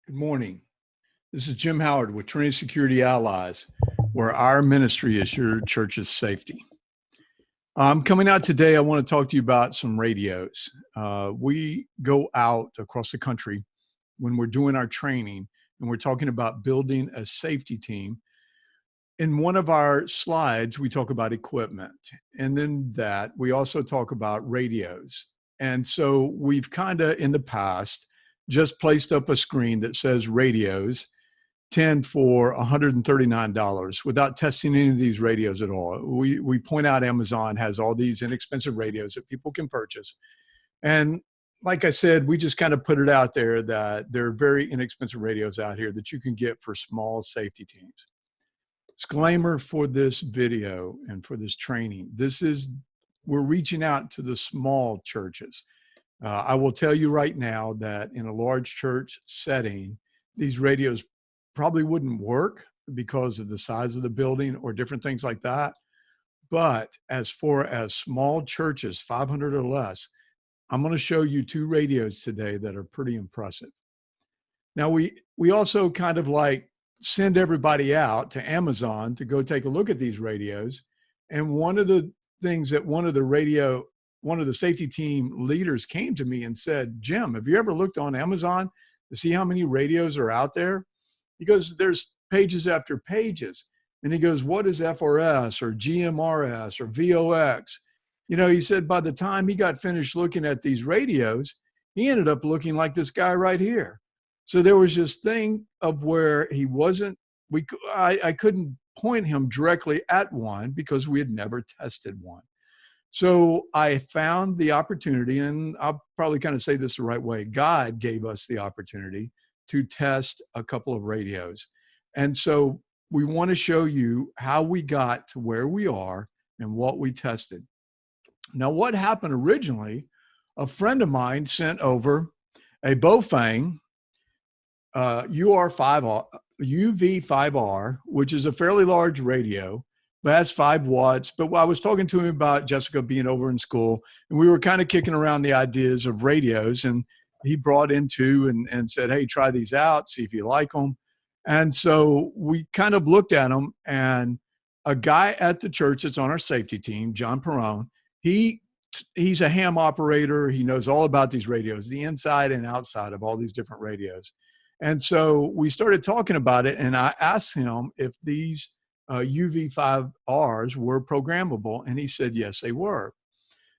Good morning. This is Jim Howard with Trinity Security Allies, where our ministry is your church's safety. I'm coming out today. I want to talk to you about some radios. We go out across the country when we're doing our training, and we're talking about building a safety team. In one of our slides, we talk about equipment, and then that we also talk about radios. And so we've kind of in the past just placed up a screen that says radios 10 for $139 without testing any of these radios at all. We point out Amazon has all these inexpensive radios that people can purchase. And like I said, we just kind of put it out there that there are very inexpensive radios out here that you can get for small safety teams. Disclaimer for this video and for this training. We're reaching out to the small churches. I will tell you right now that in a large church setting, these radios probably wouldn't work because of the size of the building or different things like that. But as far as small churches, 500 or less, I'm going to show you two radios today that are pretty impressive. Now, we also kind of like send everybody out to Amazon to go take a look at these radios. And one of the things that one of the safety team leaders came to me and said, Jim, have you ever looked on Amazon to see how many radios are out there? He goes, there's pages after pages. And he goes, what is FRS or GMRS or VOX? You know, he said by the time he got finished looking at these radios, he ended up looking like this guy right here. So there was this thing of where he wasn't, I couldn't point him directly at one because we had never tested one. So I found the opportunity, and I'll probably kind of say this the right way. God gave us the opportunity to test a couple of radios. And so we want to show you how we got to where we are and what we tested. Now, what happened originally, a friend of mine sent over a Baofeng UV5R, which is a fairly large radio, but has 5 watts. But I was talking to him about Jessica being over in school, and we were kind of kicking around the ideas of radios, and he brought in two and said, hey, try these out, see if you like them. And so we kind of looked at them, and a guy at the church that's on our safety team, John Perrone, he's a ham operator. He knows all about these radios, the inside and outside of all these different radios. And so we started talking about it, and I asked him if these UV5Rs were programmable, and he said, yes, they were.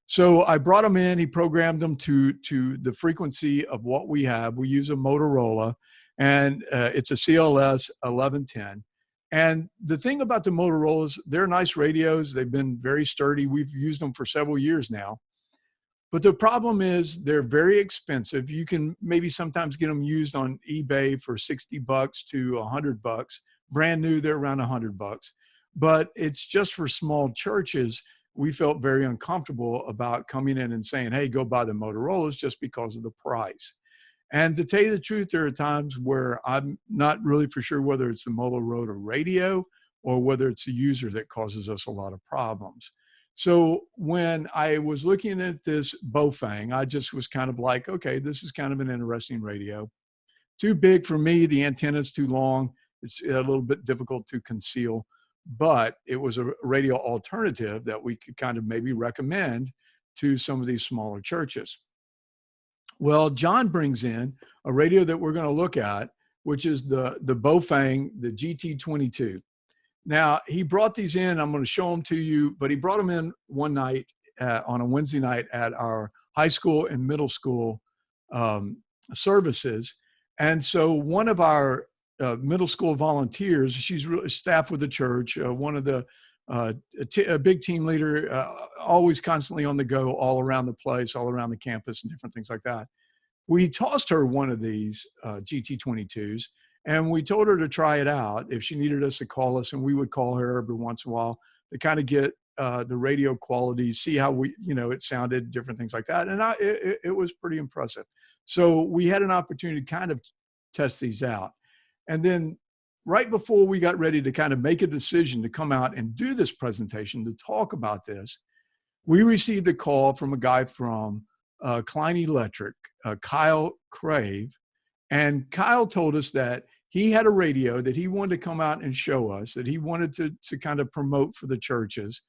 So I brought them in, he programmed them to the frequency of what we have. We use a Motorola, and it's a CLS 1110. And the thing about the Motorola's, they're nice radios. They've been very sturdy. We've used them for several years now. But the problem is they're very expensive. You can maybe sometimes get them used on eBay for $60 to $100. Brand new, they're around $100. But it's just for small churches. We felt very uncomfortable about coming in and saying, hey, go buy the Motorola's just because of the price. And to tell you the truth, there are times where I'm not really for sure whether it's the Motorola radio or whether it's the user that causes us a lot of problems. So when I was looking at this Baofeng, I just was kind of like, okay, this is kind of an interesting radio. Too big for me. The antenna's too long. It's a little bit difficult to conceal, but it was a radio alternative that we could kind of maybe recommend to some of these smaller churches. Well, John brings in a radio that we're going to look at, which is the Baofeng, the GT22. Now, he brought these in. I'm going to show them to you, but he brought them in one night on a Wednesday night at our high school and middle school services. And so one of our middle school volunteers, she's really staff with the church, one of the a big team leader, always constantly on the go, all around the place, all around the campus and different things like that. We tossed her one of these GT22s, and we told her to try it out if she needed us to call us, and we would call her every once in a while to kind of get the radio quality, see how it sounded, different things like that. And it was pretty impressive. So we had an opportunity to kind of test these out. And then right before we got ready to kind of make a decision to come out and do this presentation, to talk about this, we received a call from a guy from Klein Electric, Kyle Crave, And Kyle told us that he had a radio that he wanted to come out and show us, that he wanted to kind of promote for the churches.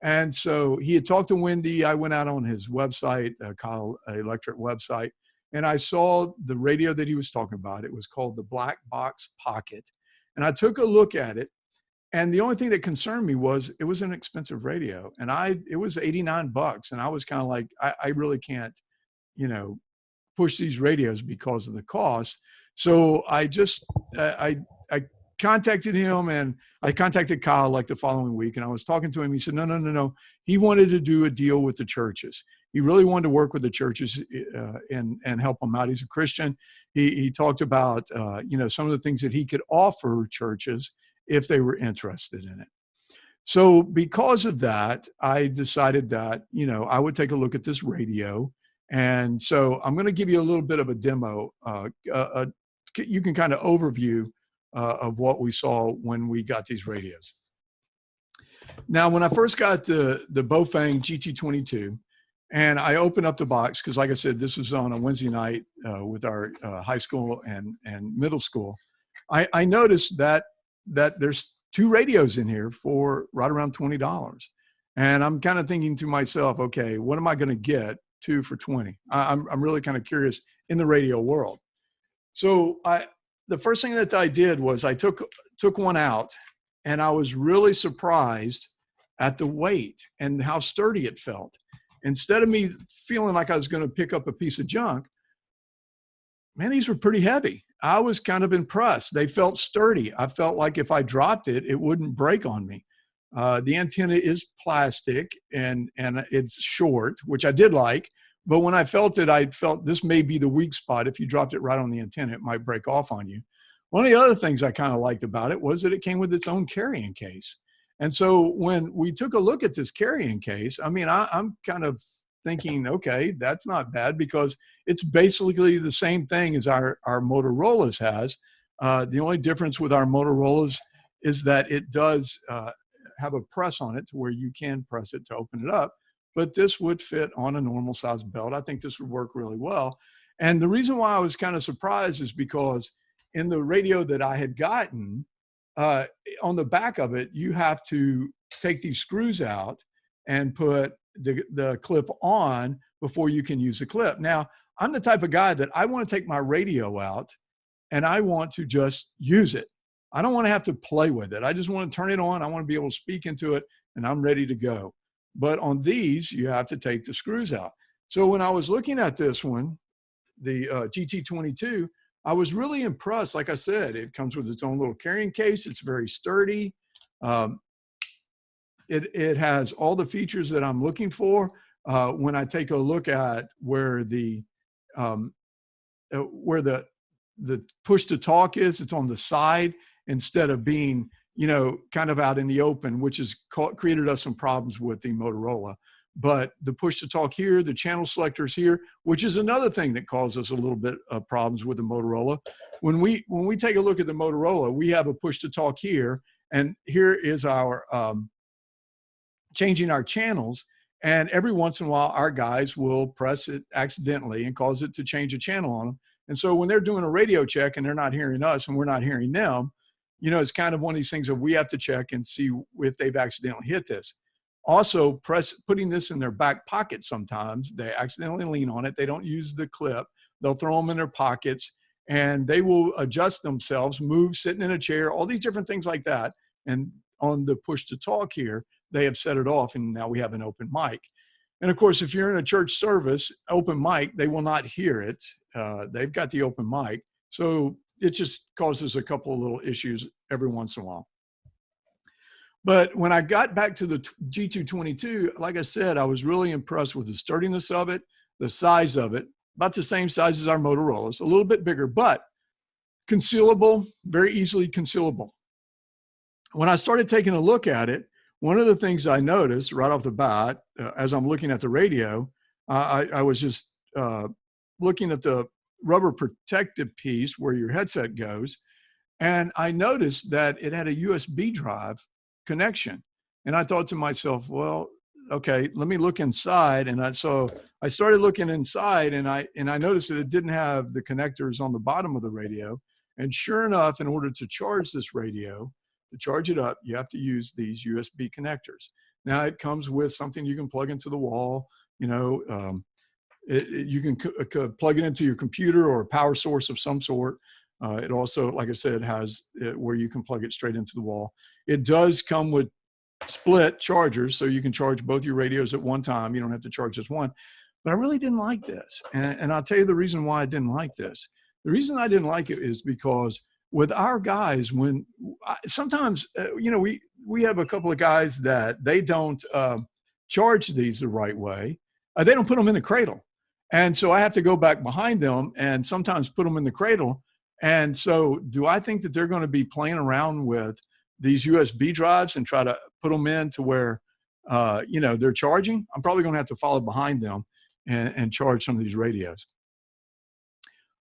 And so he had talked to Wendy. I went out on his website, Kyle Electric website, and I saw the radio that he was talking about. It was called the Black Box Pocket. And I took a look at it. And the only thing that concerned me was it was an expensive radio. And it was $89. And I was kind of like, I really can't, push these radios because of the cost. So I just, I contacted him, and I contacted Kyle like the following week, and I was talking to him. He said, no. He wanted to do a deal with the churches. He really wanted to work with the churches and help them out. He's a Christian. He talked about, some of the things that he could offer churches if they were interested in it. So because of that, I decided that, I would take a look at this radio. And so I'm going to give you a little bit of a demo. You can kind of overview of what we saw when we got these radios. Now, when I first got the Baofeng GT22, and I opened up the box, because like I said, this was on a Wednesday night with our high school and middle school, I noticed that there's two radios in here for right around $20. And I'm kind of thinking to myself, okay, what am I going to get? Two for 20. I'm really kind of curious in the radio world. So the first thing that I did was I took one out, and I was really surprised at the weight and how sturdy it felt. Instead of me feeling like I was going to pick up a piece of junk, man, these were pretty heavy. I was kind of impressed. They felt sturdy. I felt like if I dropped it, it wouldn't break on me. The antenna is plastic and it's short, which I did like. But when I felt it, I felt this may be the weak spot. If you dropped it right on the antenna, it might break off on you. One of the other things I kind of liked about it was that it came with its own carrying case. And so when we took a look at this carrying case, I mean, I'm kind of thinking, okay, that's not bad, because it's basically the same thing as our Motorola's has. The only difference with our Motorola's is that it does have a press on it to where you can press it to open it up, but this would fit on a normal size belt. I think this would work really well. And the reason why I was kind of surprised is because in the radio that I had gotten, on the back of it, you have to take these screws out and put the clip on before you can use the clip. Now, I'm the type of guy that I want to take my radio out and I want to just use it. I don't want to have to play with it. I just want to turn it on. I want to be able to speak into it, and I'm ready to go. But on these, you have to take the screws out. So when I was looking at this one, the GT22, I was really impressed. Like I said, it comes with its own little carrying case. It's very sturdy. It has all the features that I'm looking for. When I take a look at where the push to talk is, it's on the side instead of being, kind of out in the open, which has created us some problems with the Motorola. But the push to talk here, the channel selectors here, which is another thing that causes us a little bit of problems with the Motorola. When we take a look at the Motorola, we have a push to talk here, and here is our changing our channels. And every once in a while, our guys will press it accidentally and cause it to change a channel on them. And so when they're doing a radio check and they're not hearing us and we're not hearing them, it's kind of one of these things that we have to check and see if they've accidentally hit this. Also, putting this in their back pocket sometimes, they accidentally lean on it. They don't use the clip. They'll throw them in their pockets, and they will adjust themselves, move, sitting in a chair, all these different things like that. And on the push to talk here, they have set it off, and now we have an open mic. And of course, if you're in a church service, open mic, they will not hear it. They've got the open mic. So it just causes a couple of little issues every once in a while. But when I got back to the G222, like I said, I was really impressed with the sturdiness of it, the size of it, about the same size as our Motorola's, a little bit bigger, but concealable, very easily concealable. When I started taking a look at it, one of the things I noticed right off the bat, as I'm looking at the radio, I was just looking at the rubber protective piece where your headset goes, and I noticed that it had a USB drive connection. And I thought to myself, well, okay, let me look inside. And so I started looking inside, and I noticed that it didn't have the connectors on the bottom of the radio. And sure enough, in order to charge this radio, to charge it up, you have to use these USB connectors. Now it comes with something you can plug into the wall. You know, you can plug it into your computer or a power source of some sort. It also, like I said, has where you can plug it straight into the wall. It does come with split chargers, so you can charge both your radios at one time. You don't have to charge just one. But I really didn't like this. And I'll tell you the reason why I didn't like this. The reason I didn't like it is because with our guys, when sometimes, you know, we have a couple of guys that they don't charge these the right way. They don't put them in the cradle. And so I have to go back behind them and sometimes put them in the cradle. And so do I think that they're going to be playing around with these USB drives and try to put them in to where, you know, they're charging? I'm probably going to have to follow behind them and charge some of these radios.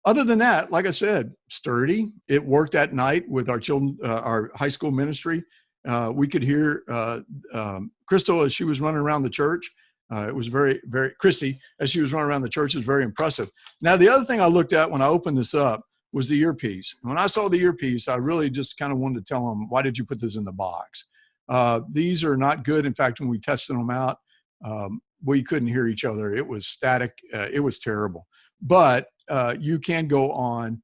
Other than that, like I said, sturdy. It worked at night with our children, our high school ministry. We could hear Crystal as she was running around the church. It was Christy, as she was running around the church, is very impressive. Now, the other thing I looked at when I opened this up was the earpiece. When I saw the earpiece, I really just kind of wanted to tell them, why did you put this in the box? These are not good. In fact, when we tested them out, we couldn't hear each other. It was static. It was terrible. But you can go on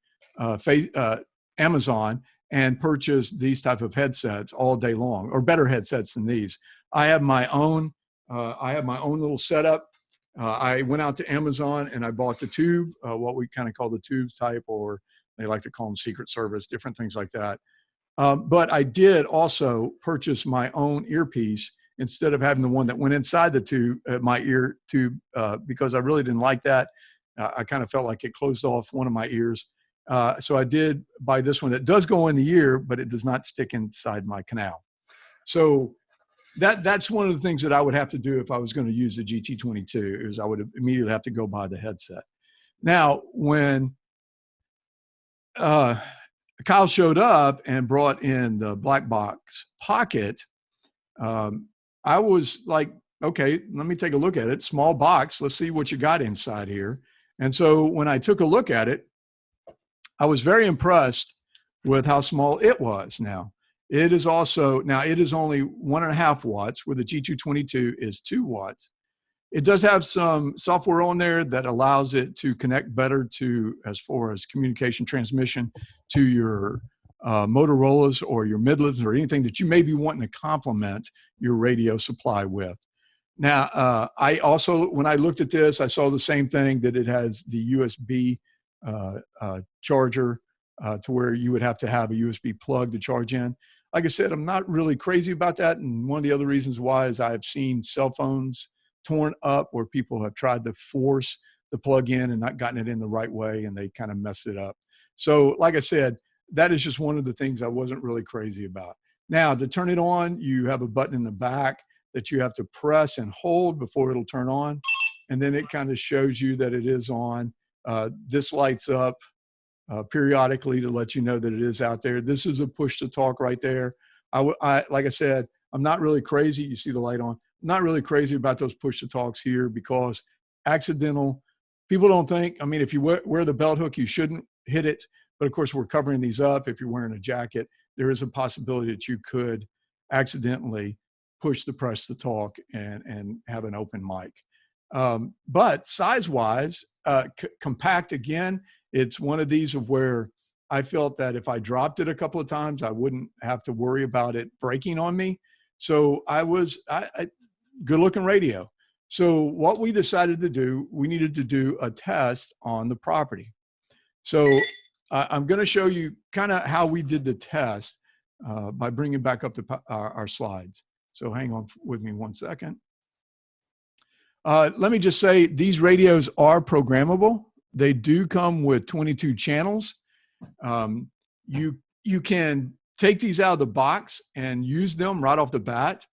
Amazon and purchase these type of headsets all day long, or better headsets than these. I have my own little setup. I went out to Amazon and I bought the tube, what we kind of call the tube type, or they like to call them Secret Service, different things like that. But I did also purchase my own earpiece instead of having the one that went inside the tube, my ear tube, because I really didn't like that. I kind of felt like it closed off one of my ears. So I did buy this one that does go in the ear, but it does not stick inside my canal. So that's one of the things that I would have to do if I was going to use the GT22, is I would immediately have to go buy the headset. Now, when Kyle showed up and brought in the black box pocket, I was like, okay, let me take a look at it. Small box. Let's see what you got inside here. And so when I took a look at it, I was very impressed with how small it was. Now, it is only 1.5 watts, where the G222 is 2 watts. It does have some software on there that allows it to connect better to, as far as communication transmission, to your Motorola's or your Midlands or anything that you may be wanting to complement your radio supply with. Now, I also, when I looked at this, I saw the same thing, that it has the USB charger to where you would have to have a USB plug to charge in. Like I said, I'm not really crazy about that. And one of the other reasons why is I've seen cell phones torn up where people have tried to force the plug in and not gotten it in the right way, and they kind of mess it up. So like I said, that is just one of the things I wasn't really crazy about. Now, to turn it on, you have a button in the back that you have to press and hold before it'll turn on. And then it kind of shows you that it is on. This lights up periodically to let you know that it is out there. This is a push to talk right there. Like I said, I'm not really crazy. You see the light on. I'm not really crazy about those push to talks here, because accidental, people don't think, I mean, if you wear the belt hook, you shouldn't hit it. But of course, we're covering these up. If you're wearing a jacket, there is a possibility that you could accidentally push the press to talk and have an open mic. But size-wise, compact again, it's one of these of where I felt that if I dropped it a couple of times, I wouldn't have to worry about it breaking on me. So good looking radio. So what we decided to do, we needed to do a test on the property. So I'm going to show you kind of how we did the test by bringing back up our slides. So hang on with me one second. Let me just say, these radios are programmable. They do come with 22 channels. You can take these out of the box and use them right off the bat.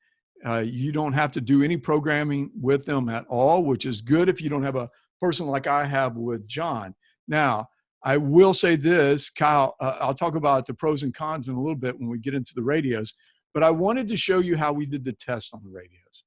You don't have to do any programming with them at all, which is good if you don't have a person like I have with John. Now, I will say this, Kyle, I'll talk about the pros and cons in a little bit when we get into the radios, but I wanted to show you how we did the test on the radios.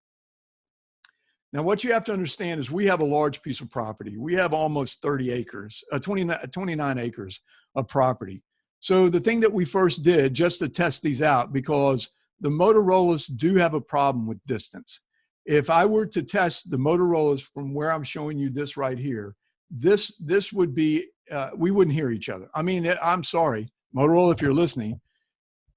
Now, what you have to understand is we have a large piece of property. We have almost 30 acres, 29 acres of property. So the thing that we first did just to test these out, because the Motorola's do have a problem with distance. If I were to test the Motorola's from where I'm showing you this right here, this would be, we wouldn't hear each other. I mean, I'm sorry, Motorola, if you're listening,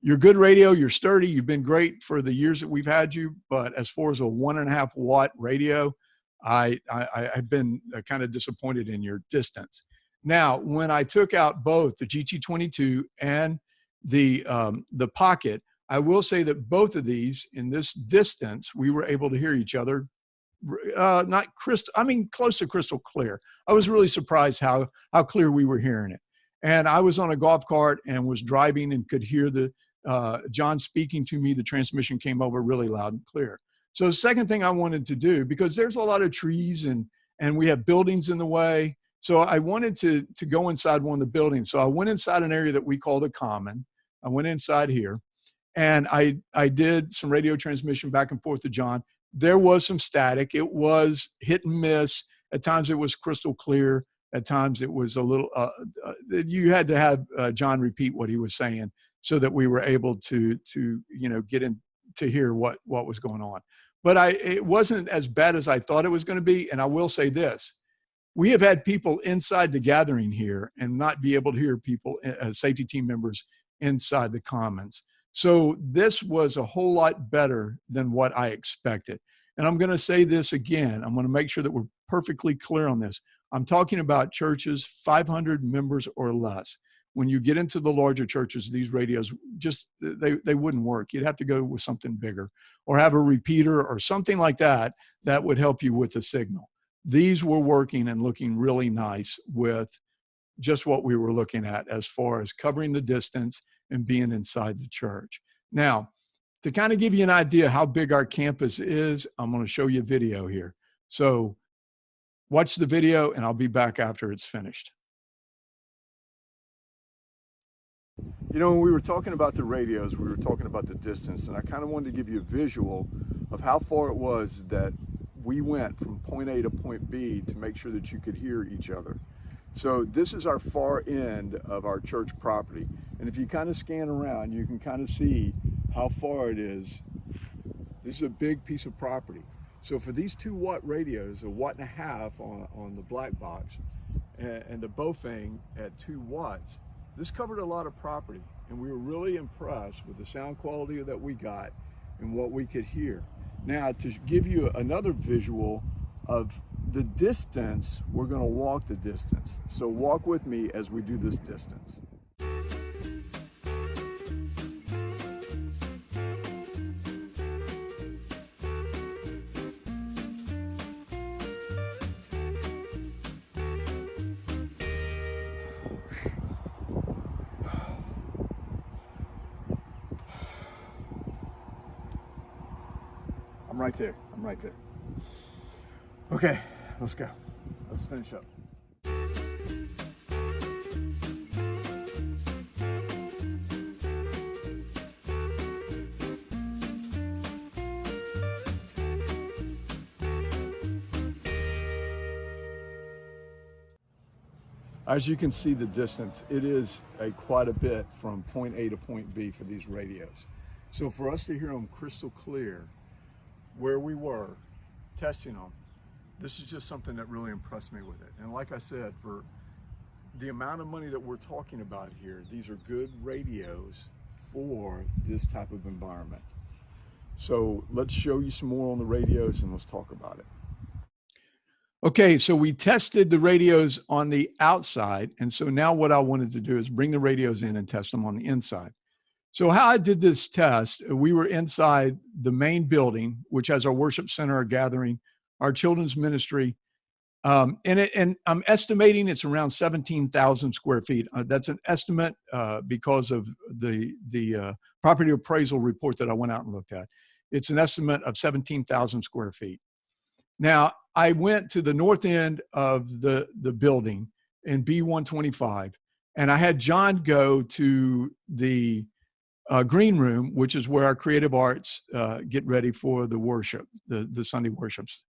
you're good radio, you're sturdy, you've been great for the years that we've had you, but as far as a 1.5 watt radio, I've been kind of disappointed in your distance. Now, when I took out both the GT22 and the Pocket, I will say that both of these, in this distance, we were able to hear each other. Not crystal, I mean, close to crystal clear. I was really surprised how clear we were hearing it. And I was on a golf cart and was driving and could hear the John speaking to me. The transmission came over really loud and clear. So the second thing I wanted to do, because there's a lot of trees and we have buildings in the way, so I wanted to go inside one of the buildings. So I went inside an area that we call the Common. I went inside here, and I did some radio transmission back and forth to John. There was some static. It was hit and miss. At times it was crystal clear. At times it was a little, you had to have John repeat what he was saying so that we were able to get in to hear what was going on. But it wasn't as bad as I thought it was going to be. And I will say this, we have had people inside the gathering here and not be able to hear people, safety team members inside the Commons. So this was a whole lot better than what I expected. And I'm going to say this again. I'm going to make sure that we're perfectly clear on this. I'm talking about churches 500 members or less. When you get into the larger churches, these radios just, they wouldn't work. You'd have to go with something bigger or have a repeater or something like that that would help you with the signal. These were working and looking really nice with just what we were looking at as far as covering the distance and being inside the church. Now, to kind of give you an idea how big our campus is, I'm going to show you a video here. So watch the video and I'll be back after it's finished. You know, when we were talking about the radios, we were talking about the distance, and I kind of wanted to give you a visual of how far it was that we went from point A to point B to make sure that you could hear each other. So this is our far end of our church property. And if you kind of scan around, you can kind of see how far it is. This is a big piece of property. So for these 2 watt radios, 1.5 watts on the black box and the Baofeng at 2 watts, this covered a lot of property. And we were really impressed with the sound quality that we got and what we could hear. Now, to give you another visual of the distance, we're going to walk the distance. So walk with me as we do this distance. I'm right there. I'm right there. Okay, let's go. Let's finish up. As you can see the distance, it is quite a bit from point A to point B for these radios. So for us to hear them crystal clear where we were testing them, this is just something that really impressed me with it. And like I said, for the amount of money that we're talking about here, these are good radios for this type of environment. So let's show you some more on the radios and let's talk about it. Okay, so we tested the radios on the outside. And so now what I wanted to do is bring the radios in and test them on the inside. So how I did this test, we were inside the main building, which has our worship center, our gathering, our children's ministry. And I'm estimating it's around 17,000 square feet. That's an estimate because of the property appraisal report that I went out and looked at. It's an estimate of 17,000 square feet. Now, I went to the north end of the building in B125, and I had John go to the green room, which is where our creative arts get ready for the worship, the Sunday worships.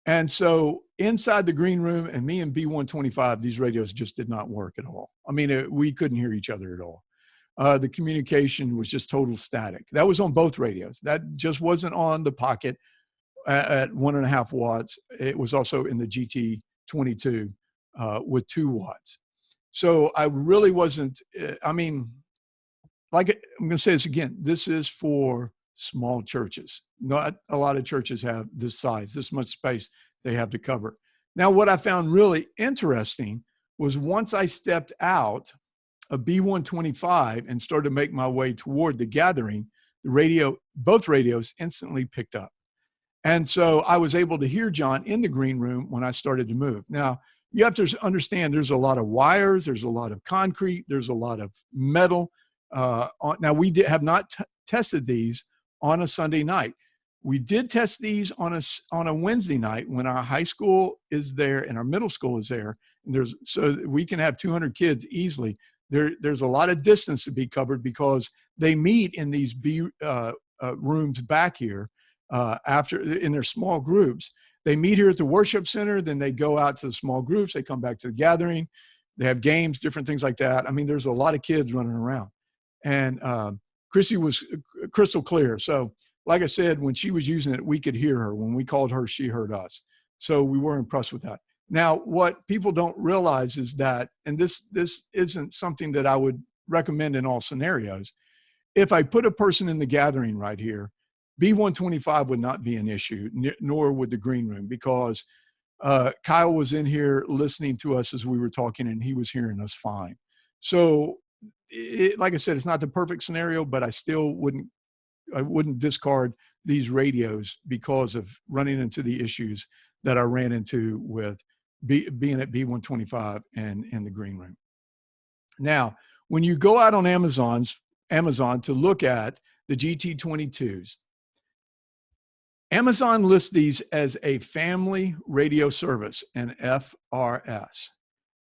And so inside the green room and me and B125, these radios just did not work at all. I mean, we couldn't hear each other at all. The communication was just total static. That was on both radios. That just wasn't on the Pocket at 1.5 watts. It was also in the GT22 with 2 watts. So I really wasn't, I mean, like I'm going to say this again, this is for small churches. Not a lot of churches have this size, this much space they have to cover. Now, what I found really interesting was once I stepped out of B125 and started to make my way toward the gathering, the radio, both radios instantly picked up. And so I was able to hear John in the green room when I started to move. Now, you have to understand there's a lot of wires, there's a lot of concrete, there's a lot of metal. Now, we have not tested these on a Sunday night. We did test these on a Wednesday night when our high school is there and our middle school is there. And so we can have 200 kids easily. There's a lot of distance to be covered because they meet in these rooms back here in their small groups. They meet here at the worship center, then they go out to the small groups, they come back to the gathering, they have games, different things like that. I mean, there's a lot of kids running around. And Chrissy was crystal clear. So like I said, when she was using it, we could hear her. When we called her, she heard us. So we were impressed with that. Now, what people don't realize is that, and this isn't something that I would recommend in all scenarios, if I put a person in the gathering right here, B125 would not be an issue, nor would the green room, because Kyle was in here listening to us as we were talking, and he was hearing us fine. So, like I said, it's not the perfect scenario, but I still wouldn't discard these radios because of running into the issues that I ran into with being at B125 and in the green room. Now, when you go out on Amazon to look at the GT22s, Amazon lists these as a family radio service, an FRS.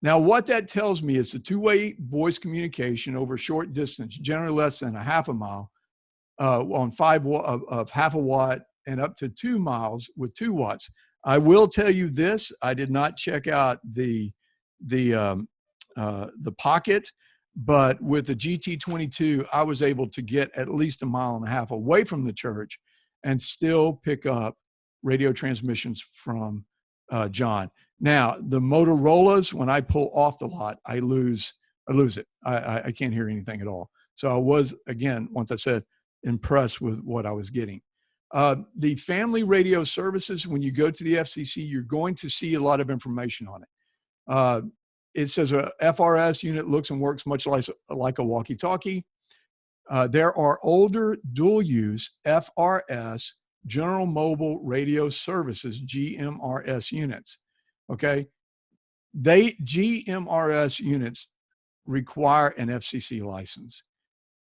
Now, what that tells me is a two-way voice communication over short distance, generally less than a half a mile, on half a watt and up to 2 miles with 2 watts. I will tell you this: I did not check out the Pocket, but with the GT22, I was able to get at least 1.5 miles away from the church and still pick up radio transmissions from John. Now, the Motorola's, when I pull off the lot, I lose it. I can't hear anything at all. So I was, again, once I said, impressed with what I was getting. The family radio services, when you go to the FCC, you're going to see a lot of information on it. It says a FRS unit looks and works much like a walkie-talkie. There are older dual-use FRS, General Mobile Radio Services, GMRS units, okay? GMRS units require an FCC license.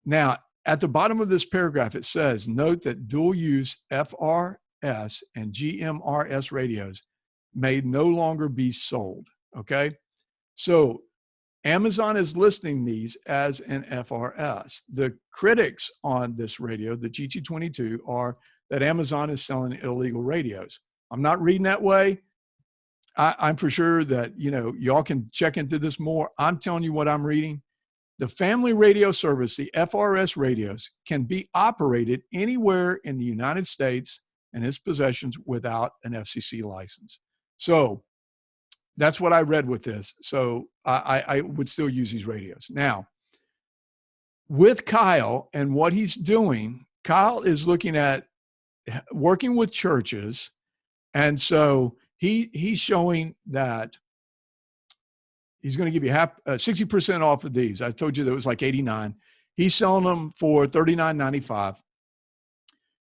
Now, at the bottom of this paragraph, it says, note that dual-use FRS and GMRS radios may no longer be sold, okay? So Amazon is listing these as an FRS. The critics on this radio, the GT22, are that Amazon is selling illegal radios. I'm not reading that way. I'm for sure that, y'all can check into this more. I'm telling you what I'm reading. The family radio service, the FRS radios, can be operated anywhere in the United States and its possessions without an FCC license. So that's what I read with this. So I would still use these radios. Now, with Kyle and what he's doing, Kyle is looking at working with churches. And so he's showing that he's going to give you 60% off of these. I told you that it was like $89. He's selling them for $39.95.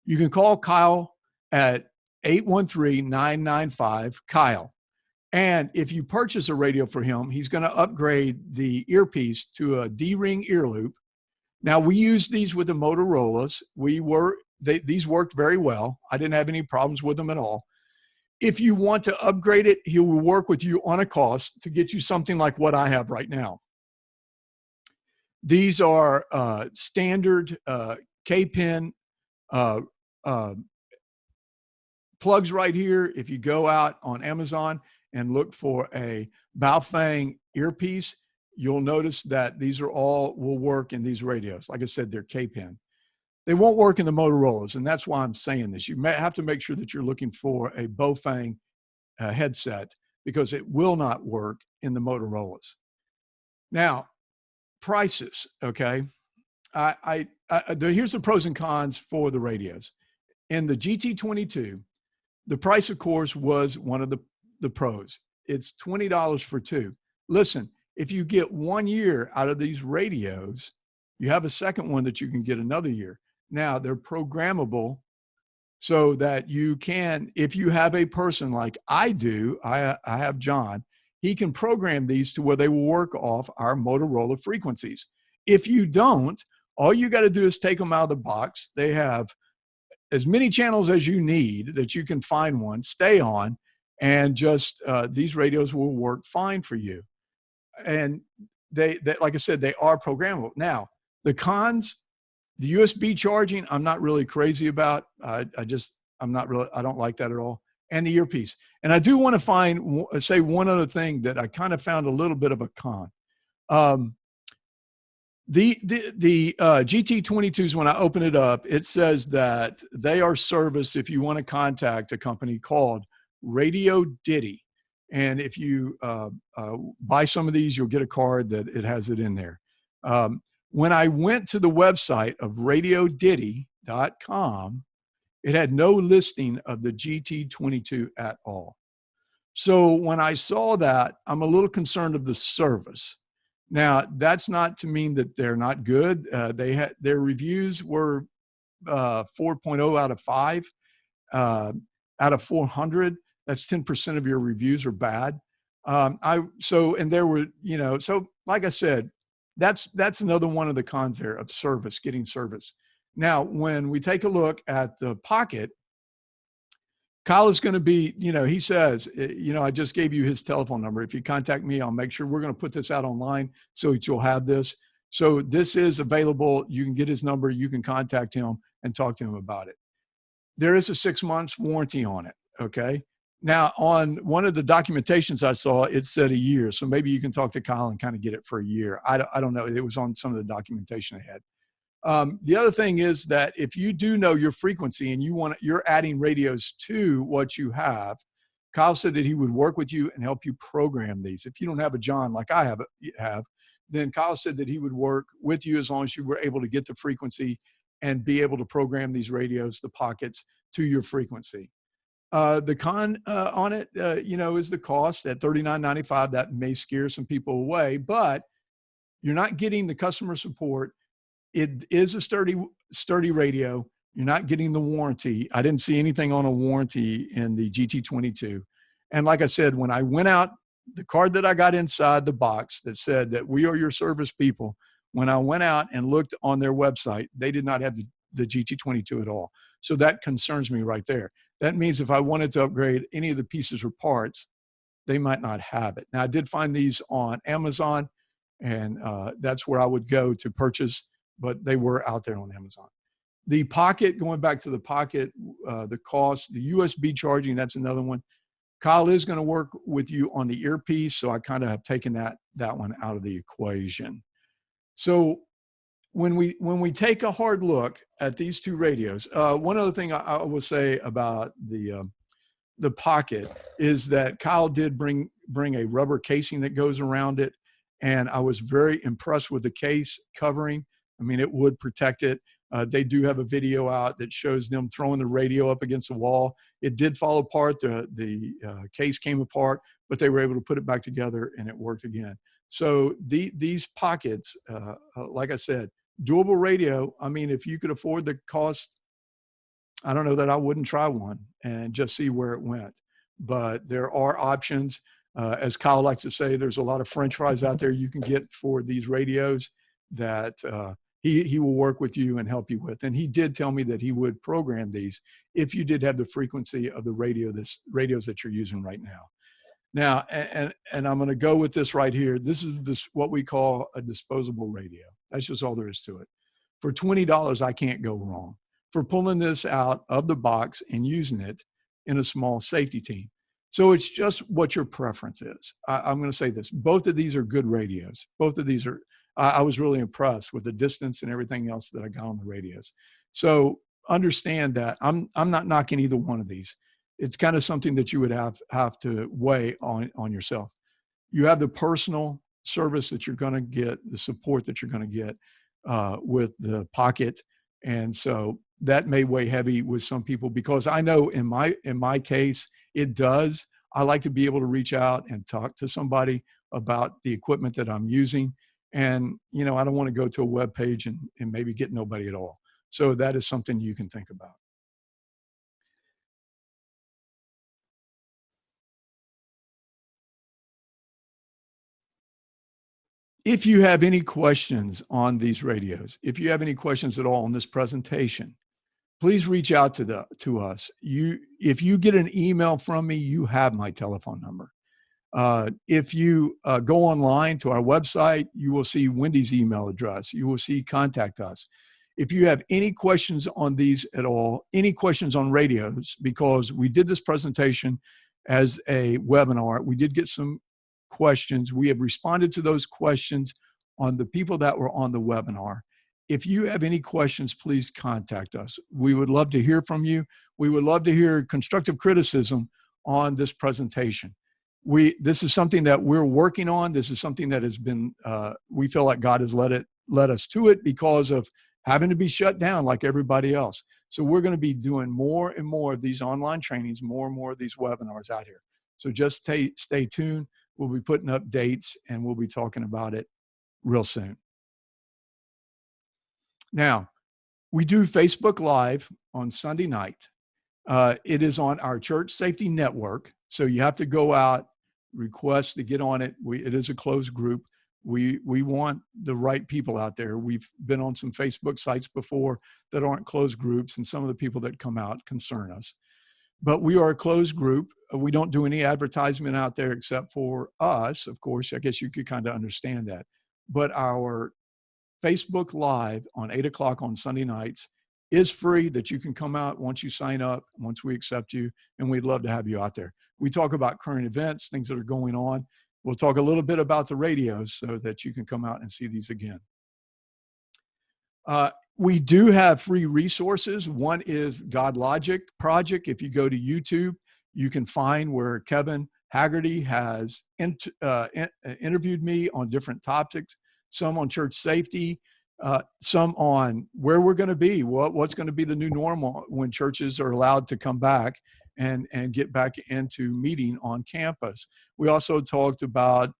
You can call Kyle at 813-995-KYLE. And if you purchase a radio for him, he's going to upgrade the earpiece to a D-ring ear loop. Now, we use these with the Motorola's. These worked very well. I didn't have any problems with them at all. If you want to upgrade it, he will work with you on a cost to get you something like what I have right now. These are standard K-pin plugs right here. If you go out on Amazon and look for a Baofeng earpiece, you'll notice that these are all will work in these radios. Like I said, they're K-pin. They won't work in the Motorola's, and that's why I'm saying this. You may have to make sure that you're looking for a Baofeng headset, because it will not work in the Motorola's. Now, prices, okay? Here's the pros and cons for the radios. In the GT22, the price, of course, was one of the pros. It's $20 for two. Listen, if you get 1 year out of these radios, you have a second one that you can get another year. Now, they're programmable so that you can, if you have a person like I do, I have John, he can program these to where they will work off our Motorola frequencies. If you don't, all you got to do is take them out of the box. They have as many channels as you need that you can find one, stay on, and just these radios will work fine for you. And they like I said, they are programmable. Now, the cons, the USB charging, I'm not really crazy about. I don't like that at all. And the earpiece. And I do want to say one other thing that I kind of found a little bit of a con. The GT22s, when I open it up, it says that they are serviced if you want to contact a company called Radio Diddy. And if you buy some of these, you'll get a card that it has it in there. When I went to the website of radiodiddy.com, it had no listing of the GT22 at all. So when I saw that, I'm a little concerned of the service. Now, that's not to mean that they're not good. Their reviews were 4.0 out of 5 out of 400. That's 10% of your reviews are bad. And there were, so like I said, that's another one of the cons there of service, getting service. Now, when we take a look at the Pocket, Kyle is going to be, he says, I just gave you his telephone number. If you contact me, I'll make sure we're going to put this out online so that you'll have this. So this is available. You can get his number. You can contact him and talk to him about it. There is a 6 months warranty on it. Okay. Now, on one of the documentations I saw, it said a year. So maybe you can talk to Kyle and kind of get it for a year. I don't know. It was on some of the documentation I had. The other thing is that if you do know your frequency and you're adding radios to what you have, Kyle said that he would work with you and help you program these. If you don't have a John like I have, then Kyle said that he would work with you as long as you were able to get the frequency and be able to program these radios, the Pockets, to your frequency. The con on it, is the cost at $39.95. That may scare some people away, but you're not getting the customer support. It is a sturdy radio. You're not getting the warranty. I didn't see anything on a warranty in the GT22. And like I said, when I went out, the card that I got inside the box that said that we are your service people, when I went out and looked on their website, they did not have the GT22 at all. So that concerns me right there. That means if I wanted to upgrade any of the pieces or parts, they might not have it. Now, I did find these on Amazon, and that's where I would go to purchase, but they were out there on Amazon. The Pocket, going back to the Pocket, the cost, the USB charging, that's another one. Kyle is going to work with you on the earpiece, so I kind of have taken that one out of the equation. So when we take a hard look at these two radios, one other thing I will say about the Pocket is that Kyle did bring a rubber casing that goes around it, and I was very impressed with the case covering. I mean, it would protect it. They do have a video out that shows them throwing the radio up against the wall. It did fall apart. The case came apart, but they were able to put it back together and it worked again. So these Pockets, like I said, doable radio. I mean, if you could afford the cost, I don't know that I wouldn't try one and just see where it went. But there are options. As Kyle likes to say, there's a lot of French fries out there you can get for these radios that he will work with you and help you with. And he did tell me that he would program these if you did have the frequency of the radios that you're using right now. Now, and I'm going to go with this right here. This is what we call a disposable radio. That's just all there is to it. For $20, I can't go wrong. For pulling this out of the box and using it, in a small safety team. So it's just what your preference is. I'm going to say this. Both of these are good radios. Both of these are, I was really impressed with the distance and everything else that I got on the radios. So understand that I'm not knocking either one of these. It's kind of something that you would have to weigh on yourself. You have the personal service that you're going to get, the support that you're going to get with the pocket. And so that may weigh heavy with some people, because I know in my case, it does. I like to be able to reach out and talk to somebody about the equipment that I'm using. And, I don't want to go to a web page and maybe get nobody at all. So that is something you can think about. If you have any questions on these radios, if you have any questions at all on this presentation, please reach out to us. If you get an email from me, you have my telephone number. If you go online to our website, you will see Wendy's email address. You will see contact us. If you have any questions on these at all, any questions on radios, because we did this presentation as a webinar, we did get some questions. We have responded to those questions on the people that were on the webinar. If you have any questions, please contact us. We would love to hear from you. We would love to hear constructive criticism on this presentation. This is something that we're working on. This is something that has been, we feel like God has led us to it because of having to be shut down like everybody else. So we're going to be doing more and more of these online trainings, more and more of these webinars out here. So just stay tuned. We'll be putting up dates and we'll be talking about it real soon. Now, we do Facebook Live on Sunday night. It is on our Church Safety Network. So you have to go out, request to get on it. It is a closed group. We want the right people out there. We've been on some Facebook sites before that aren't closed groups, and some of the people that come out concern us. But we are a closed group. We don't do any advertisement out there except for us. Of course, I guess you could kind of understand that. But our Facebook Live on 8 o'clock on Sunday nights is free, that you can come out once you sign up, once we accept you, and we'd love to have you out there. We talk about current events, things that are going on. We'll talk a little bit about the radios so that you can come out and see these again. We do have free resources. One is God Logic Project. If you go to YouTube, you can find where Kevin Haggerty has interviewed me on different topics, some on church safety, some on where we're going to be, what's going to be the new normal when churches are allowed to come back and get back into meeting on campus. We also talked about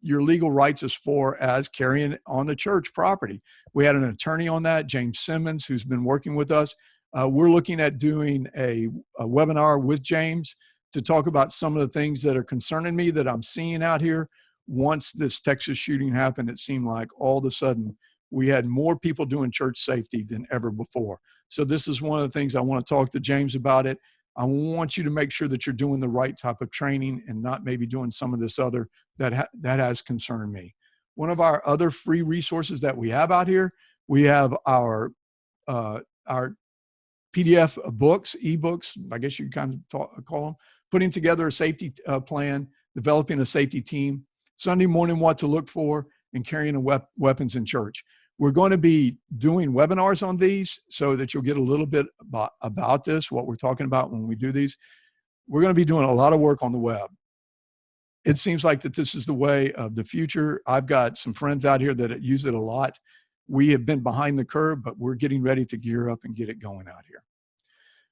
your legal rights as far as carrying on the church property. We had an attorney on that, James Simmons, who's been working with us. We're looking at doing a webinar with James to talk about some of the things that are concerning me that I'm seeing out here. Once this Texas shooting happened, it seemed like all of a sudden we had more people doing church safety than ever before. So this is one of the things I want to talk to James about it. I want you to make sure that you're doing the right type of training and not maybe doing some of this other that has concerned me. One of our other free resources that we have out here, we have our PDF books, ebooks, I guess you kind of call them, putting together a safety plan, developing a safety team, Sunday morning what to look for, and carrying weapons in church. We're going to be doing webinars on these so that you'll get a little bit about this, what we're talking about when we do these. We're going to be doing a lot of work on the web. It seems like that this is the way of the future. I've got some friends out here that use it a lot. We have been behind the curve, but we're getting ready to gear up and get it going out here.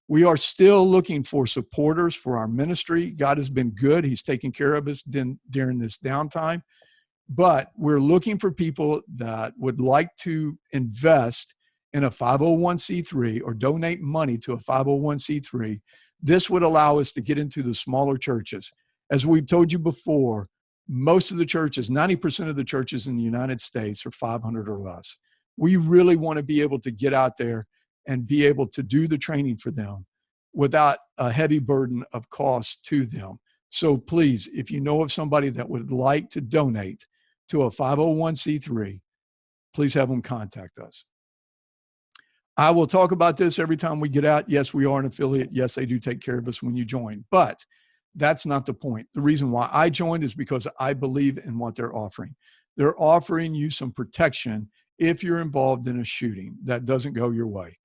We are still looking for supporters for our ministry. God has been good. He's taken care of us during this downtime. But we're looking for people that would like to invest in a 501c3 or donate money to a 501c3. This would allow us to get into the smaller churches. As we've told you before, most of the churches, 90% of the churches in the United States are 500 or less. We really want to be able to get out there and be able to do the training for them without a heavy burden of cost to them. So please, if you know of somebody that would like to donate to a 501c3, please have them contact us. I will talk about this every time we get out. Yes, we are an affiliate. Yes, they do take care of us when you join, but that's not the point. The reason why I joined is because I believe in what they're offering. They're offering you some protection if you're involved in a shooting that doesn't go your way.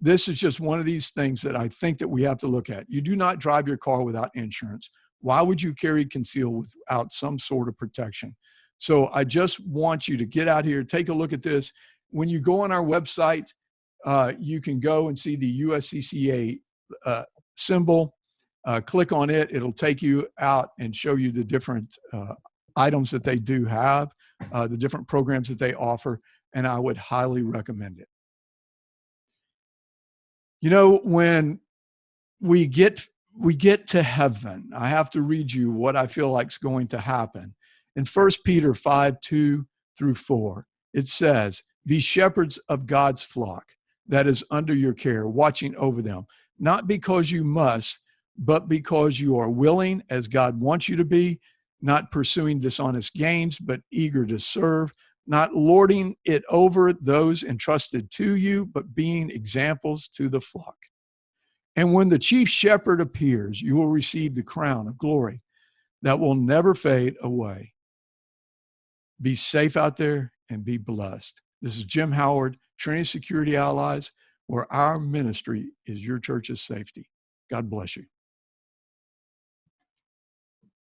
This is just one of these things that I think that we have to look at. You do not drive your car without insurance. Why would you carry concealed without some sort of protection? So I just want you to get out here, take a look at this. When you go on our website, you can go and see the USECA symbol. Click on it. It'll take you out and show you the different items that they do have, the different programs that they offer, and I would highly recommend it. You know, when we get to heaven, I have to read you what I feel like is going to happen. In 1 Peter 5:2-4, it says, "Be shepherds of God's flock that is under your care, watching over them, not because you must, but because you are willing, as God wants you to be, not pursuing dishonest gains, but eager to serve, not lording it over those entrusted to you, but being examples to the flock. And when the chief shepherd appears, you will receive the crown of glory that will never fade away." Be safe out there and be blessed. This is Jim Howard, Trinity Security Allies, where our ministry is your church's safety. God bless you.